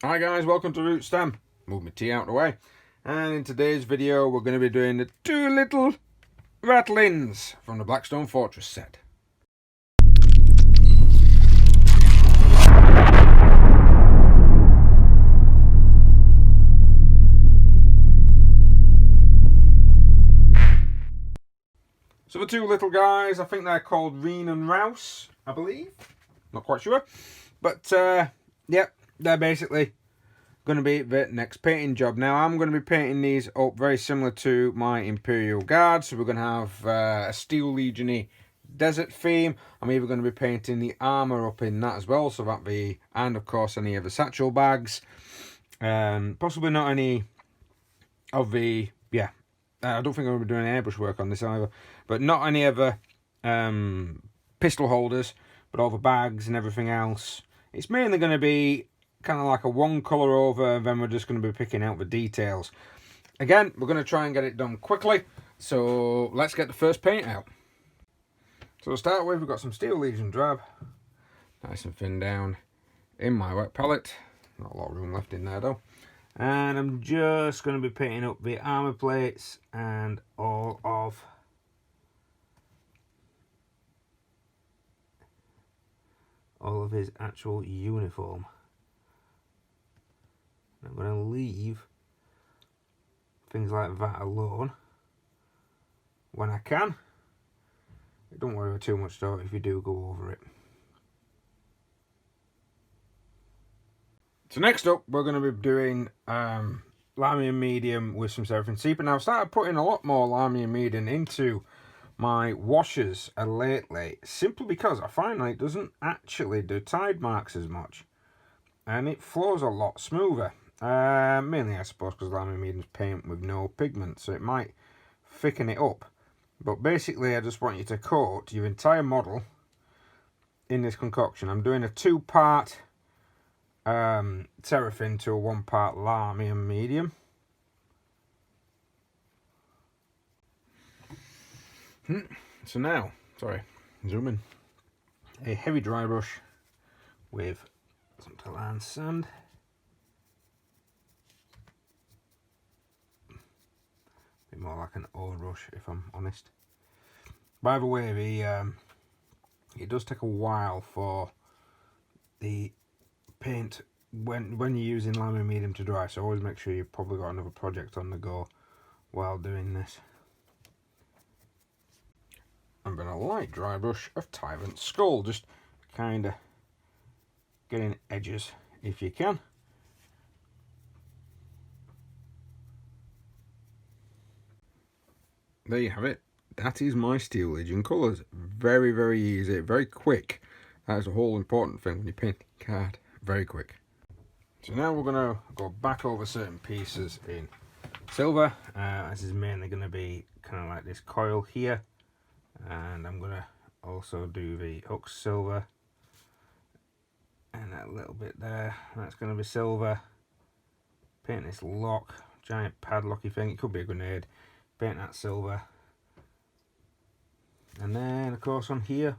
Hi guys, welcome to Root Stem. Move my tea out of the way. And in today's video we're going to be doing the two little Ratlings from the Blackstone Fortress set. So the two little guys, I think they're called Rein and Raus, I believe. Not quite sure. But yeah, they're basically going to be the next painting job. Now I'm going to be painting these up very similar to my Imperial Guard. So we're going to have a Steel Legion-y desert theme. I'm even going to be painting the armour up in that as well. So that be, and of course any of the satchel bags. Possibly not any of the, I don't think I'm going to be doing airbrush work on this either. But not any of the pistol holders, but all the bags and everything else. It's mainly going to be kind of like a one colour over, and then we're just going to be picking out the details. Again, we're going to try and get it done quickly. So let's get the first paint out. So to start with, we've got some Steel Legion drab. Nice and thin down in my wet palette. Not a lot of room left in there though. And I'm just going to be painting up the armour plates and all of his actual uniform. I'm going to leave things like that alone when I can. Don't worry too much though if you do go over it. So next up we're going to be doing Lamy and Medium with some Seraphim Sepia. Now I've started putting a lot more Lamy and Medium into my washes lately, simply because I find that it doesn't actually do tide marks as much and it flows a lot smoother. Mainly I suppose because Lamy Medium's paint with no pigment, so it might thicken it up. But basically I just want you to coat your entire model in this concoction. I'm doing a 2-part Seraphim to a 1-part Lamy and Medium. So now, zoom in. A heavy dry brush with some Talan sand. Bit more like an old brush, if I'm honest. By the way, it does take a while for the paint when you're using Lamy and Medium to dry, so always make sure you've probably got another project on the go while doing this. I'm going to light dry brush of Tyrant's Skull, just kind of getting edges if you can. There you have it. That is my Steel Legion colours. Very, very easy, very quick. That is a whole important thing when you paint a card. Very quick. So now we're going to go back over certain pieces in silver. This is mainly going to be kind of like this coil here. And I'm going to also do the hook silver. And that little bit there. That's going to be silver. Paint this lock. Giant padlocky thing. It could be a grenade. Paint that silver. And then of course on here,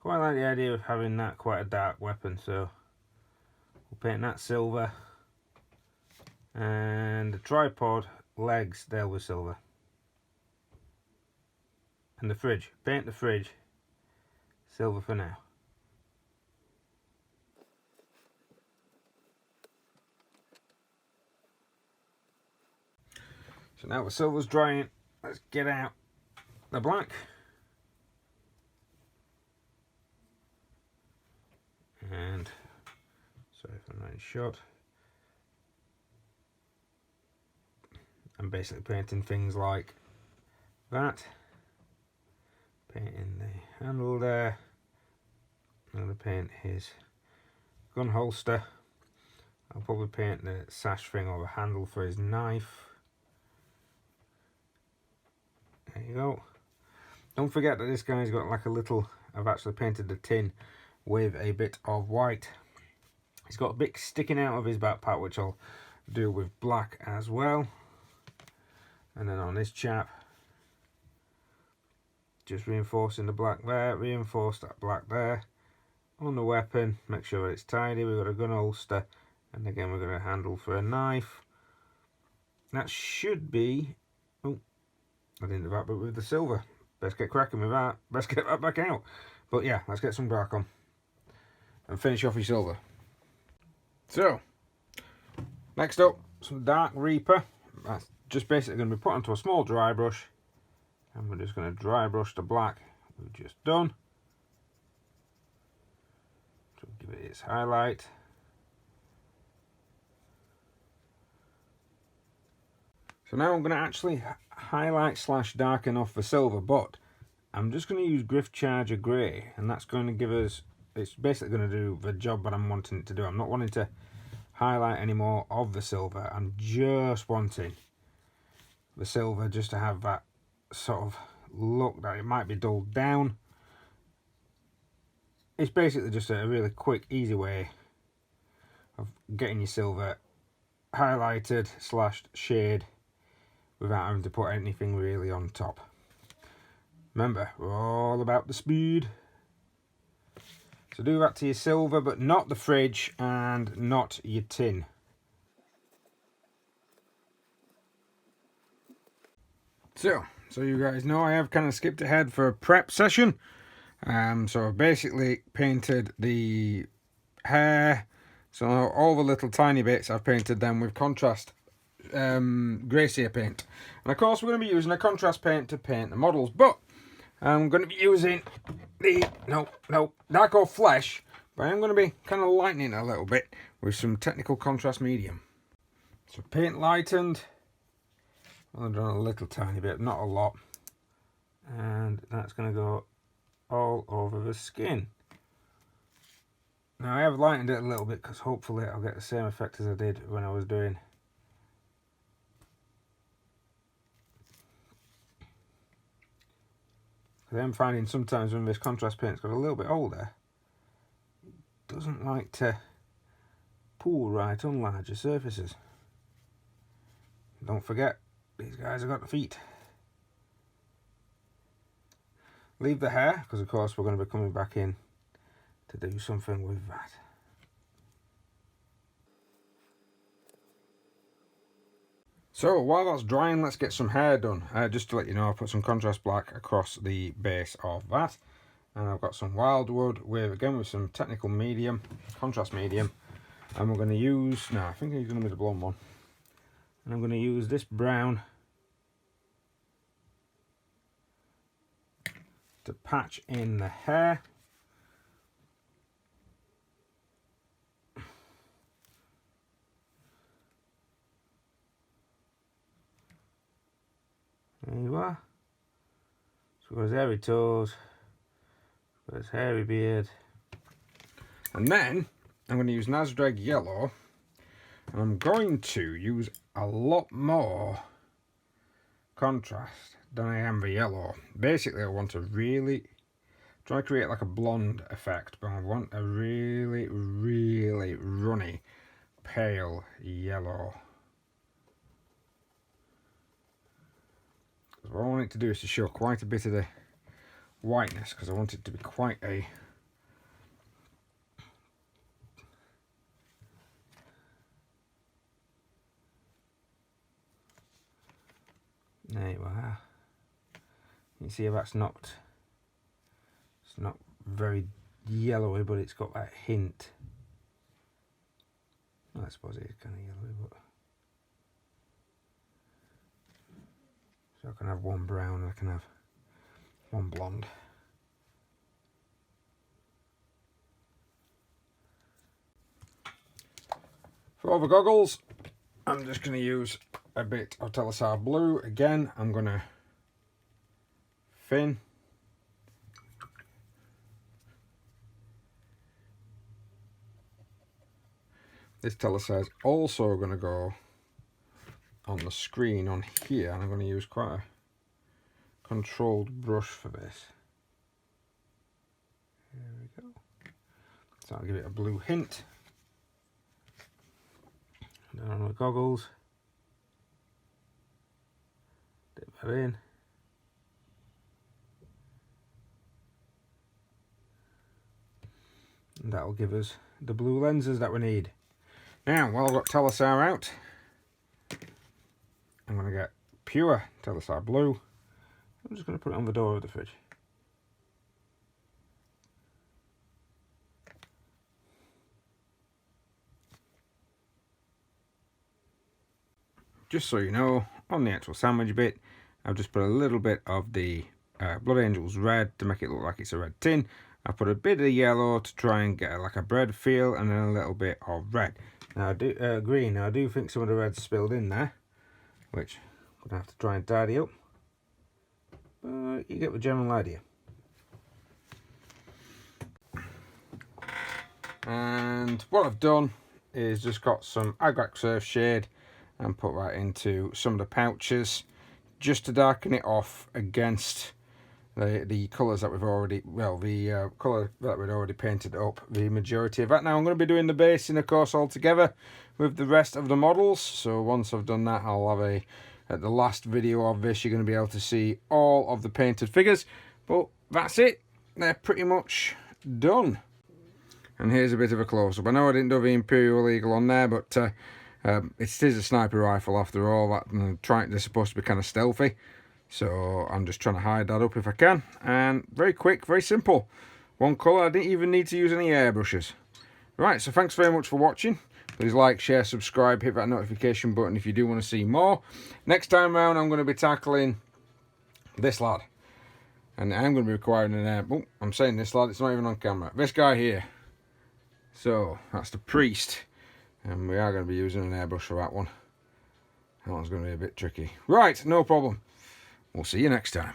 quite like the idea of having that quite a dark weapon, so we'll paint that silver. And the tripod legs, they'll be silver. And the fridge, paint the fridge silver for now. So now the silver's drying, let's get out the black. And sorry for the nice shot. I'm basically painting things like that. Painting the handle there. I'm going to paint his gun holster. I'll probably paint the sash thing or the handle for his knife. There you go. Don't forget that this guy's got like a little, I've actually painted the tin with a bit of white. He's got a bit sticking out of his backpack, which I'll do with black as well. And then on this chap, just reinforcing the black there, reinforce that black there. on the weapon, make sure it's tidy. We've got a gun holster, and again we've got a handle for a knife. That should be, oh, I didn't do that, but with the silver. Best get cracking with that. Best get that back out. But yeah, let's get some dark on and finish off your silver. So, next up, some Dark Reaper. That's just basically going to be put onto a small dry brush, and we're just going to dry brush the black we've just done to give it its highlight. So now I'm going to actually highlight / darken off the silver, but I'm just going to use Griff Charger Grey, and that's going to give us, it's basically going to do the job that I'm wanting it to do. I'm not wanting to highlight any more of the silver. I'm just wanting the silver just to have that sort of look that it might be dulled down. It's basically just a really quick, easy way of getting your silver highlighted / shade without having to put anything really on top. Remember, we're all about the speed. So do that to your silver, but not the fridge and not your tin. So you guys know I have kind of skipped ahead for a prep session. So I've basically painted the hair. So all the little tiny bits, I've painted them with contrast Gracia paint. And of course we're going to be using a contrast paint to paint the models, but I'm going to be using the, Dark Oak Flesh, but I'm going to be kind of lightening it a little bit with some technical contrast medium. So paint lightened, I've done a little tiny bit, not a lot, and that's going to go all over the skin. Now I have lightened it a little bit because hopefully I'll get the same effect as I did when I was doing I'm finding sometimes when this contrast paint's got a little bit older, it doesn't like to pool right on larger surfaces. Don't forget, these guys have got the feet. Leave the hair, because of course we're going to be coming back in to do something with that. So while that's drying, let's get some hair done. Just to let you know, I put some contrast black across the base of that, and I've got some wildwood with some technical medium, contrast medium, and we're going to use, no, I think it's going to be the blonde one, and I'm going to use this brown to patch in the hair. There you are. So got his hairy toes, got his hairy beard. And then I'm going to use Nazareth Yellow, and I'm going to use a lot more contrast than I am the yellow. Basically I want to really try to create like a blonde effect, but I want a really, really runny, pale yellow. What I want it to do is to show quite a bit of the whiteness, because I want it to be quite a there you are. You see how that's not, it's not very yellowy, but it's got that hint. Well, I suppose it is kind of yellowy, but so I can have one brown, I can have one blonde. For all the goggles, I'm just going to use a bit of Telesar blue. Again, I'm going to thin. This Telesar is also going to go on the screen on here, and I'm going to use quite a controlled brush for this. There we go. So I'll give it a blue hint. And then on the goggles, dip that in. And that'll give us the blue lenses that we need. Now, while I've got Telesar out, I'm going to get pure Telesar blue. I'm just going to put it on the door of the fridge. Just so you know, on the actual sandwich bit, I've just put a little bit of the Blood Angels red to make it look like it's a red tin. I put a bit of yellow to try and get like a bread feel, and then a little bit of red. Now I do green. Now I do think some of the red's spilled in there, which I'm gonna have to try and tidy up. But you get the general idea. And what I've done is just got some Agrak Surf shade and put that into some of the pouches just to darken it off against the colours that we've already, well, the colour that we'd already painted up the majority of that. Now I'm going to be doing the basing, of course, all together with the rest of the models. So once I've done that, I'll have at the last video of this, you're going to be able to see all of the painted figures. But that's it. They're pretty much done. And here's a bit of a close-up. I know I didn't do the Imperial Eagle on there, but it is a sniper rifle after all. They're supposed to be kind of stealthy. So I'm just trying to hide that up if I can. And very quick, very simple. One colour, I didn't even need to use any airbrushes. Right, so thanks very much for watching. Please like, share, subscribe, hit that notification button if you do want to see more. Next time round, I'm going to be tackling this lad. And I'm going to be requiring an air... Oh, I'm saying this lad, it's not even on camera. This guy here. So, that's the priest. And we are going to be using an airbrush for that one. That one's going to be a bit tricky. Right, no problem. We'll see you next time.